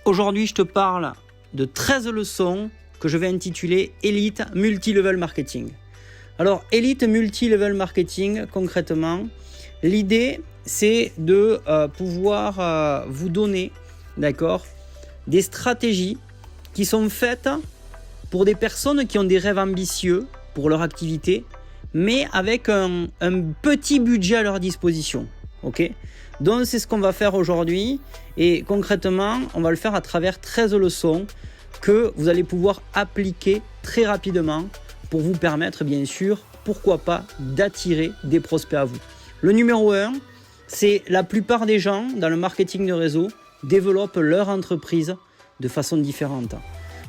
Aujourd'hui, je te parle de 13 leçons que je vais intituler Elite Multi-Level Marketing. Alors, Elite Multi-Level Marketing, concrètement, l'idée, c'est de pouvoir vous donner, des stratégies qui sont faites pour des personnes qui ont des rêves ambitieux pour leur activité, mais avec un petit budget à leur disposition. Donc, c'est ce qu'on va faire aujourd'hui. Et concrètement, on va le faire à travers 13 leçons que vous allez pouvoir appliquer très rapidement pour vous permettre, bien sûr, pourquoi pas, d'attirer des prospects à vous. Le numéro 1, c'est la plupart des gens dans le marketing de réseau développent leur entreprise de façon différente.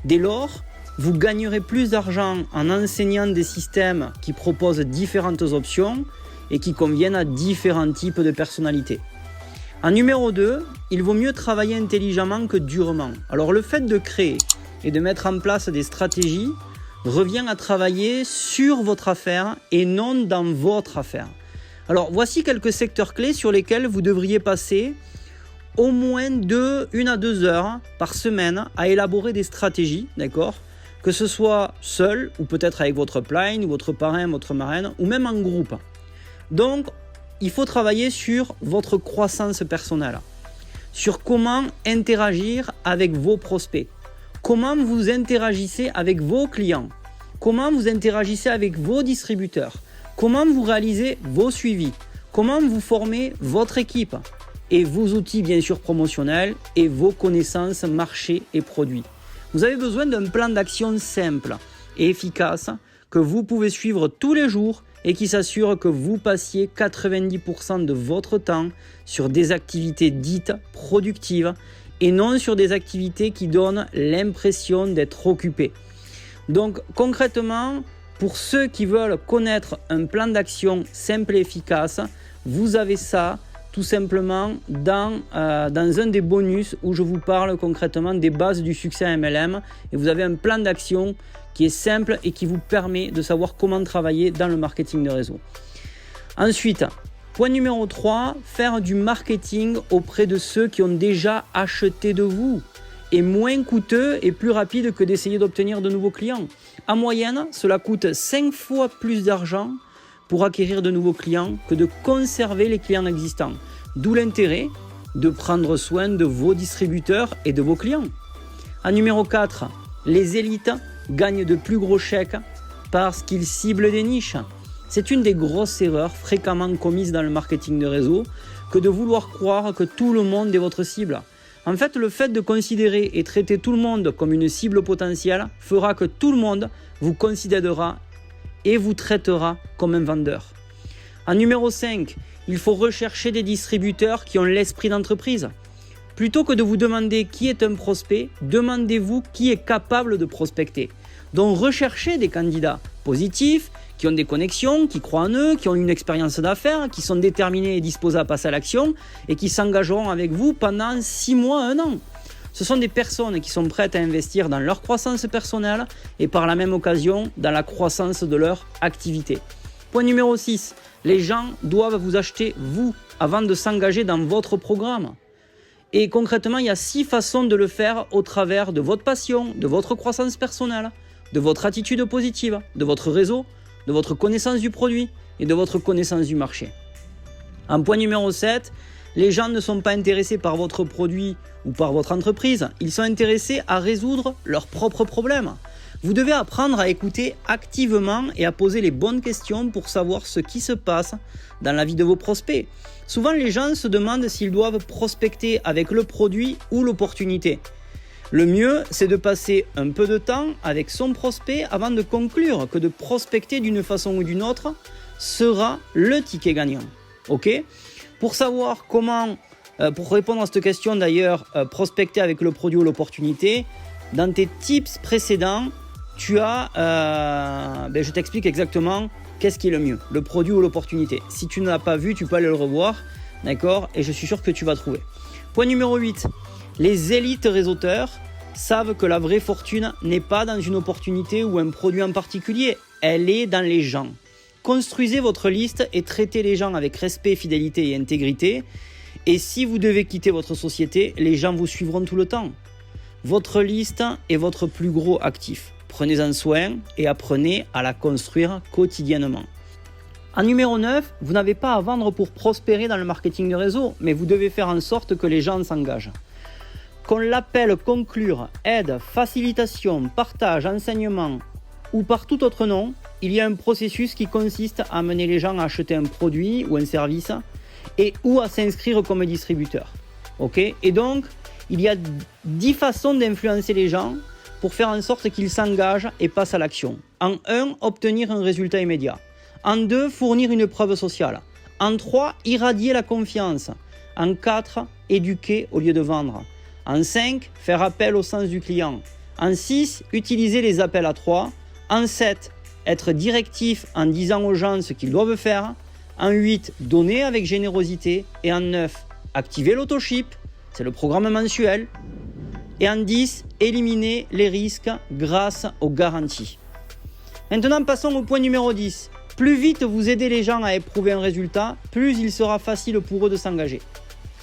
Dès lors, vous gagnerez plus d'argent en enseignant des systèmes qui proposent différentes options et qui conviennent à différents types de personnalités. En numéro 2, il vaut mieux travailler intelligemment que durement. Alors le fait de créer et de mettre en place des stratégies revient à travailler sur votre affaire et non dans votre affaire. Alors voici quelques secteurs clés sur lesquels vous devriez passer au moins 1 à 2 heures par semaine à élaborer des stratégies, que ce soit seul ou peut-être avec votre upline, ou votre parrain, votre marraine, ou même en groupe. Donc, il faut travailler sur votre croissance personnelle, sur comment interagir avec vos prospects, comment vous interagissez avec vos clients, comment vous interagissez avec vos distributeurs, comment vous réalisez vos suivis, comment vous formez votre équipe et vos outils bien sûr promotionnels et vos connaissances marché et produits. Vous avez besoin d'un plan d'action simple et efficace que vous pouvez suivre tous les jours et qui s'assure que vous passiez 90% de votre temps sur des activités dites productives et non sur des activités qui donnent l'impression d'être occupé. Donc concrètement, pour ceux qui veulent connaître un plan d'action simple et efficace, vous avez ça tout simplement dans un des bonus où je vous parle concrètement des bases du succès MLM et vous avez un plan d'action qui est simple et qui vous permet de savoir comment travailler dans le marketing de réseau. Ensuite, point numéro 3, faire du marketing auprès de ceux qui ont déjà acheté de vous est moins coûteux et plus rapide que d'essayer d'obtenir de nouveaux clients. En moyenne, cela coûte 5 fois plus d'argent pour acquérir de nouveaux clients que de conserver les clients existants. D'où l'intérêt de prendre soin de vos distributeurs et de vos clients. En numéro 4, les élites gagnent de plus gros chèques parce qu'ils ciblent des niches. C'est une des grosses erreurs fréquemment commises dans le marketing de réseau que de vouloir croire que tout le monde est votre cible. En fait, le fait de considérer et traiter tout le monde comme une cible potentielle fera que tout le monde vous considérera et vous traitera comme un vendeur. En numéro 5, il faut rechercher des distributeurs qui ont l'esprit d'entreprise. Plutôt que de vous demander qui est un prospect, demandez-vous qui est capable de prospecter. Donc recherchez des candidats positifs, qui ont des connexions, qui croient en eux, qui ont une expérience d'affaires, qui sont déterminés et disposés à passer à l'action et qui s'engageront avec vous pendant 6 mois, 1 an. Ce sont des personnes qui sont prêtes à investir dans leur croissance personnelle et par la même occasion dans la croissance de leur activité. Point numéro 6, les gens doivent vous acheter vous avant de s'engager dans votre programme. Et concrètement, il y a 6 façons de le faire au travers de votre passion, de votre croissance personnelle, de votre attitude positive, de votre réseau, de votre connaissance du produit et de votre connaissance du marché. En point numéro 7, les gens ne sont pas intéressés par votre produit ou par votre entreprise, ils sont intéressés à résoudre leurs propres problèmes. Vous devez apprendre à écouter activement et à poser les bonnes questions pour savoir ce qui se passe dans la vie de vos prospects. Souvent, les gens se demandent s'ils doivent prospecter avec le produit ou l'opportunité. Le mieux, c'est de passer un peu de temps avec son prospect avant de conclure que de prospecter d'une façon ou d'une autre sera le ticket gagnant. Pour savoir comment, pour répondre à cette question d'ailleurs, prospecter avec le produit ou l'opportunité, dans tes tips précédents, tu as, je t'explique exactement qu'est-ce qui est le mieux, le produit ou l'opportunité. Si tu ne l'as pas vu, tu peux aller le revoir, et je suis sûr que tu vas trouver. Point numéro 8, les élites réseauteurs savent que la vraie fortune n'est pas dans une opportunité ou un produit en particulier, elle est dans les gens. Construisez votre liste et traitez les gens avec respect, fidélité et intégrité. Et si vous devez quitter votre société, les gens vous suivront tout le temps. votre liste est votre plus gros actif. Prenez-en soin et apprenez à la construire quotidiennement. En numéro 9, vous n'avez pas à vendre pour prospérer dans le marketing de réseau, mais vous devez faire en sorte que les gens s'engagent. Qu'on l'appelle conclure, aide, facilitation, partage, enseignement ou par tout autre nom, il y a un processus qui consiste à amener les gens à acheter un produit ou un service et ou à s'inscrire comme distributeur. Et donc, il y a 10 façons d'influencer les gens pour faire en sorte qu'ils s'engagent et passent à l'action. En 1, obtenir un résultat immédiat. En 2, fournir une preuve sociale. En 3, irradier la confiance. En 4, éduquer au lieu de vendre. En 5, faire appel au sens du client. En 6, utiliser les appels à 3. En 7, être directif en disant aux gens ce qu'ils doivent faire. En 8, donner avec générosité. Et en 9, activer l'autoship, c'est le programme mensuel. Et en 10, éliminer les risques grâce aux garanties. Maintenant, passons au point numéro 10. Plus vite vous aidez les gens à éprouver un résultat, plus il sera facile pour eux de s'engager.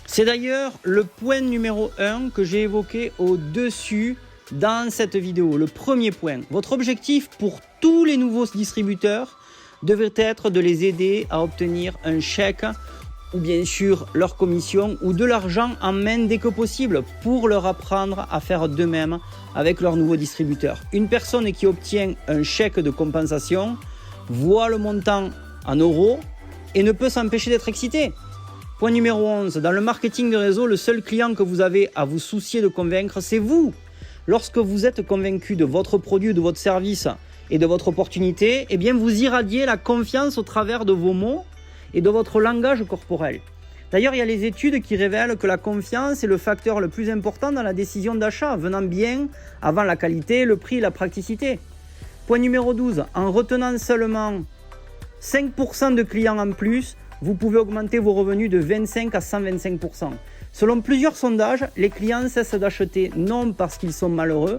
C'est d'ailleurs le point numéro 1 que j'ai évoqué au-dessus dans cette vidéo. Le premier point. Votre objectif pour tous les nouveaux distributeurs devrait être de les aider à obtenir un chèque ou bien sûr leur commission ou de l'argent en main dès que possible pour leur apprendre à faire d'eux-mêmes avec leur nouveau distributeur. Une personne qui obtient un chèque de compensation voit le montant en euros et ne peut s'empêcher d'être excité. Point numéro 11. Dans le marketing de réseau, le seul client que vous avez à vous soucier de convaincre, c'est vous. Lorsque vous êtes convaincu de votre produit, de votre service et de votre opportunité, eh bien vous irradiez la confiance au travers de vos mots et de votre langage corporel. D'ailleurs, il y a les études qui révèlent que la confiance est le facteur le plus important dans la décision d'achat, venant bien avant la qualité, le prix et la praticité. Point numéro 12. En retenant seulement 5% de clients en plus, vous pouvez augmenter vos revenus de 25 à 125%. Selon plusieurs sondages, les clients cessent d'acheter non parce qu'ils sont malheureux,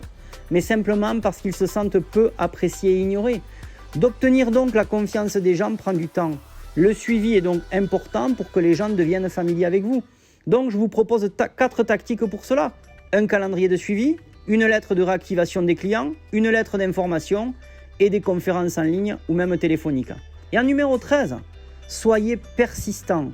mais simplement parce qu'ils se sentent peu appréciés et ignorés. D'obtenir donc la confiance des gens prend du temps. Le suivi est donc important pour que les gens deviennent familiers avec vous. Donc je vous propose 4 tactiques pour cela. Un calendrier de suivi, une lettre de réactivation des clients, une lettre d'information et des conférences en ligne ou même téléphoniques. Et en numéro 13, soyez persistant.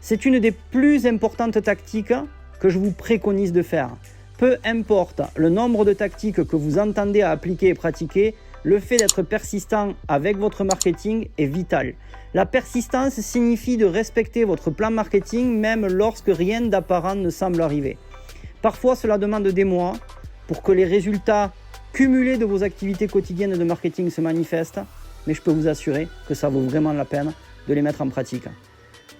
C'est une des plus importantes tactiques que je vous préconise de faire. Peu importe le nombre de tactiques que vous entendez à appliquer et pratiquer, le fait d'être persistant avec votre marketing est vital. La persistance signifie de respecter votre plan marketing même lorsque rien d'apparent ne semble arriver. Parfois, cela demande des mois pour que les résultats cumulés de vos activités quotidiennes de marketing se manifestent, mais je peux vous assurer que ça vaut vraiment la peine de les mettre en pratique.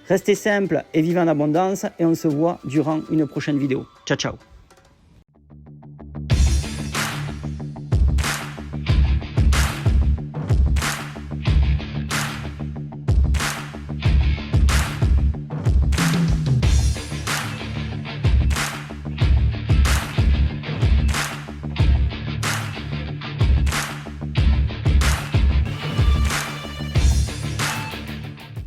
Restez simple et vivez en abondance et on se voit durant une prochaine vidéo. Ciao, ciao.